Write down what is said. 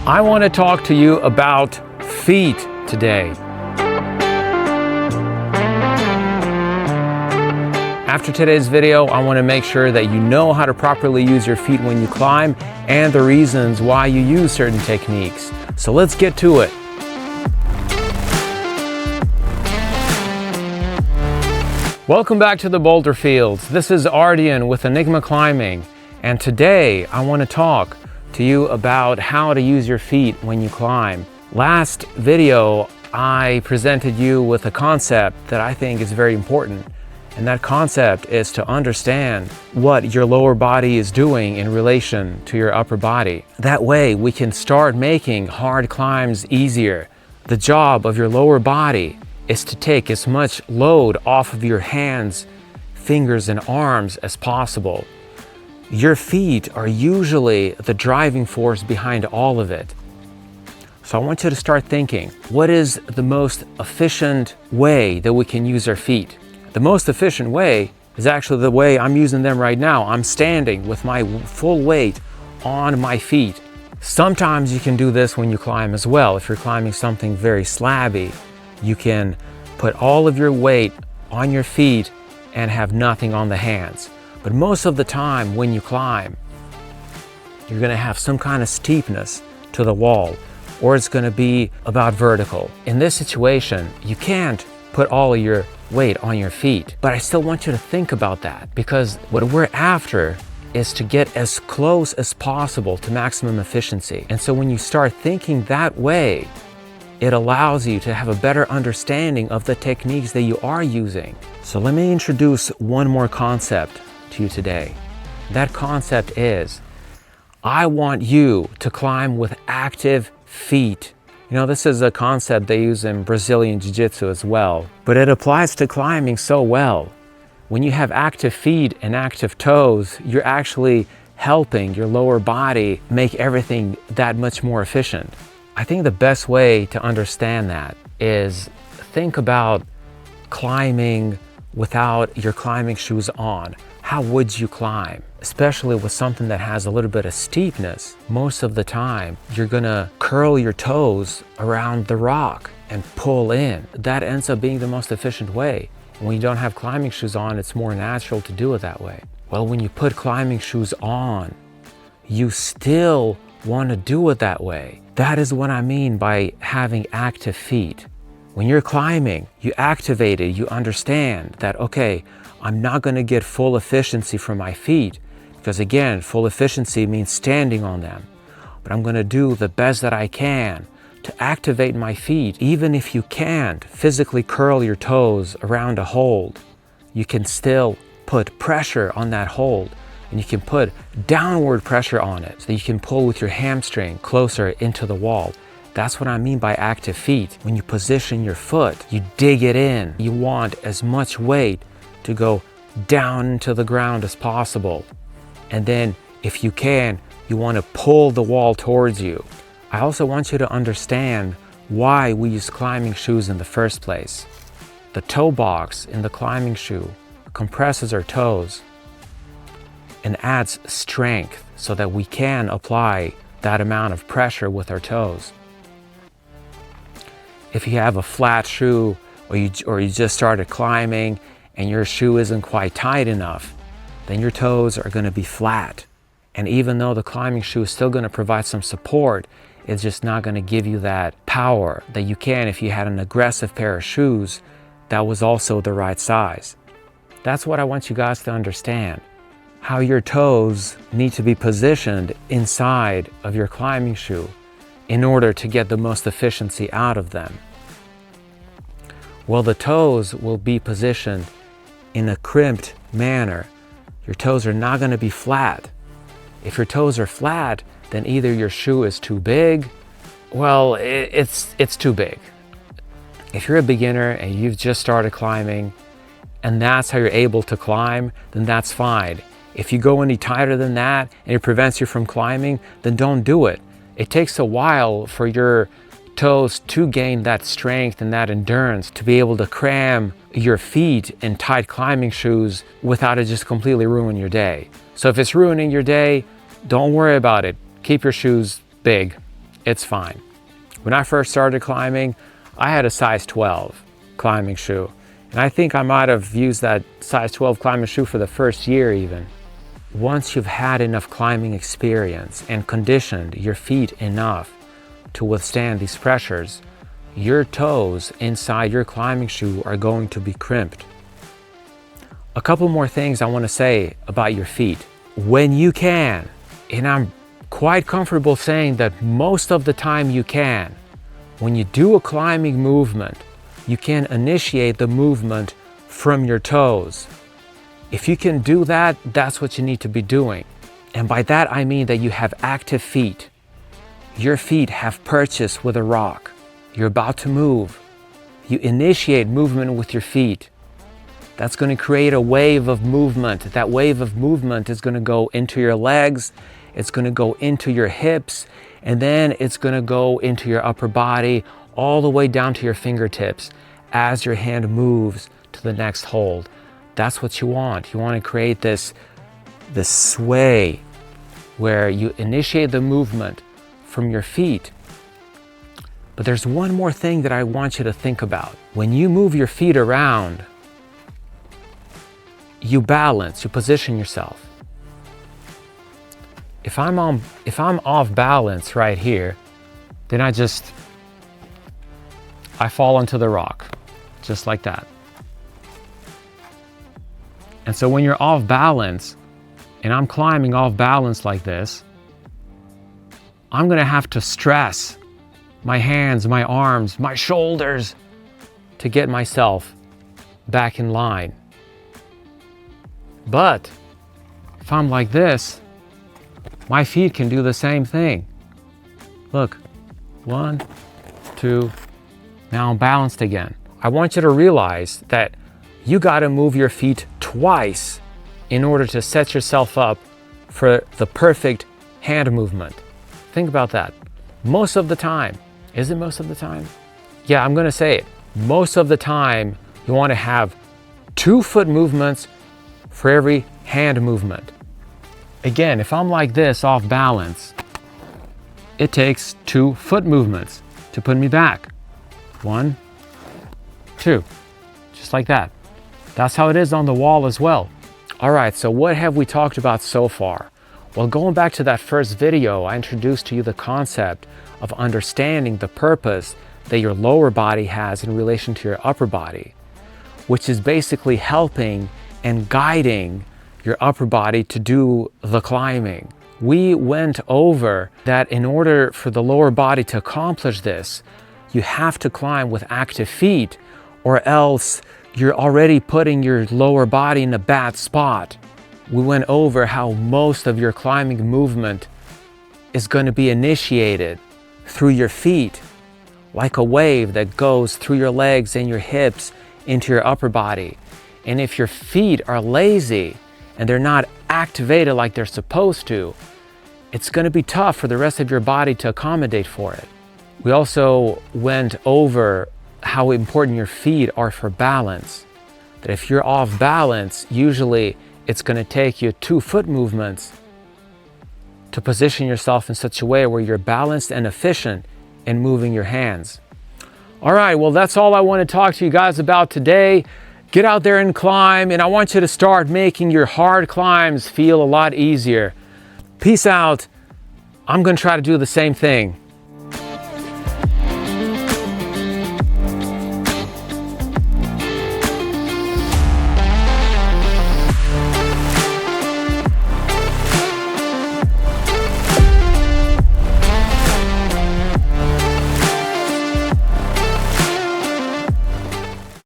I want to talk to you about feet today. After today's video, I want to make sure that you know how to properly use your feet when you climb and the reasons why you use certain techniques. So let's get to it. Welcome back to the Boulder Fields. This is Ardian with Enigma Climbing, and today I want to talk to you about how to use your feet when you climb. Last video, I presented you with a concept that I think is very important, and that concept is to understand what your lower body is doing in relation to your upper body. That way we can start making hard climbs easier. The job of your lower body is to take as much load off of your hands, fingers, and arms as possible. Your feet are usually the driving force behind all of it. So I want you to start thinking, what is the most efficient way that we can use our feet? The most efficient way is actually the way I'm using them right now. I'm standing with my full weight on my feet. Sometimes you can do this when you climb as well. If you're climbing something very slabby, you can put all of your weight on your feet and have nothing on the hands. But most of the time when you climb, you're going to have some kind of steepness to the wall, or it's going to be about vertical. In this situation, you can't put all of your weight on your feet, but I still want you to think about that, because what we're after is to get as close as possible to maximum efficiency. And so when you start thinking that way, it allows you to have a better understanding of the techniques that you are using. So let me introduce one more concept to you today. That concept is, I want you to climb with active feet. You know, this is a concept they use in Brazilian Jiu-Jitsu as well, but it applies to climbing so well. When you have active feet and active toes, you're actually helping your lower body make everything that much more efficient. I think the best way to understand that is think about climbing without your climbing shoes on. How would you climb? Especially with something that has a little bit of steepness. Most of the time, you're gonna curl your toes around the rock and pull in. That ends up being the most efficient way. When you don't have climbing shoes on, it's more natural to do it that way. Well, when you put climbing shoes on, you still want to do it that way. That is what I mean by having active feet. When you're climbing, you activate it, you understand that, okay, I'm not going to get full efficiency from my feet, because again, full efficiency means standing on them. But I'm going to do the best that I can to activate my feet. Even if you can't physically curl your toes around a hold, you can still put pressure on that hold, and you can put downward pressure on it so you can pull with your hamstring closer into the wall. That's what I mean by active feet. When you position your foot, you dig it in. You want as much weight to go down into the ground as possible. And then if you can, you want to pull the wall towards you. I also want you to understand why we use climbing shoes in the first place. The toe box in the climbing shoe compresses our toes and adds strength so that we can apply that amount of pressure with our toes. If you have a flat shoe, or you just started climbing and your shoe isn't quite tight enough, then your toes are going to be flat. And even though the climbing shoe is still going to provide some support, it's just not going to give you that power that you can if you had an aggressive pair of shoes that was also the right size. That's what I want you guys to understand. How your toes need to be positioned inside of your climbing shoe in order to get the most efficiency out of them. Well, the toes will be positioned in a crimped manner. Your toes are not going to be flat. If your toes are flat, then either your shoe is too big, well, it's too big. If you're a beginner and you've just started climbing and that's how you're able to climb, then that's fine. If you go any tighter than that and it prevents you from climbing, then don't do it. It takes a while for your toes to gain that strength and that endurance to be able to cram your feet in tight climbing shoes without it just completely ruining your day. So if it's ruining your day, don't worry about it. Keep your shoes big. it's fine. When I first started climbing, I had a size 12 climbing shoe. And I think I might have used that size 12 climbing shoe for the first year even. Once you've had enough climbing experience and conditioned your feet enough to withstand these pressures, your toes inside your climbing shoe are going to be crimped. A couple more things I want to say about your feet. When you can, and I'm quite comfortable saying that most of the time you can, when you do a climbing movement, you can initiate the movement from your toes. If you can do that, that's what you need to be doing. And by that I mean that you have active feet. Your feet have purchased with a rock. You're about to move. You initiate movement with your feet. That's going to create a wave of movement. That wave of movement is going to go into your legs, it's going to go into your hips, and then it's going to go into your upper body, all the way down to your fingertips as your hand moves to the next hold. That's what you want. You want to create this sway where you initiate the movement from your feet. But there's one more thing that I want you to think about. When you move your feet around, you balance, you position yourself. If I'm off balance right here, then I fall onto the rock, just like that. And so when you're off balance, and I'm climbing off balance like this, I'm gonna have to stress my hands, my arms, my shoulders to get myself back in line. But if I'm like this, my feet can do the same thing. Look, 1, 2, now I'm balanced again. I want you to realize that you gotta move your feet twice in order to set yourself up for the perfect hand movement. Think about that. Most of the time, is it most of the time? Yeah, I'm gonna say it. Most of the time, you wanna have 2 foot movements for every hand movement. Again, if I'm like this off balance, it takes 2 foot movements to put me back. 1, 2, just like that. That's how it is on the wall as well. All right, so what have we talked about so far? Well, going back to that first video, I introduced to you the concept of understanding the purpose that your lower body has in relation to your upper body, which is basically helping and guiding your upper body to do the climbing. We went over that in order for the lower body to accomplish this, you have to climb with active feet, or else you're already putting your lower body in a bad spot. We went over how most of your climbing movement is going to be initiated through your feet, like a wave that goes through your legs and your hips into your upper body. And if your feet are lazy and they're not activated like they're supposed to, it's going to be tough for the rest of your body to accommodate for it. We also went over how important your feet are for balance. That if you're off balance, usually it's going to take you 2 foot movements to position yourself in such a way where you're balanced and efficient in moving your hands. All right, well, that's all I want to talk to you guys about today. Get out there and climb, and I want you to start making your hard climbs feel a lot easier. Peace out. I'm going to try to do the same thing.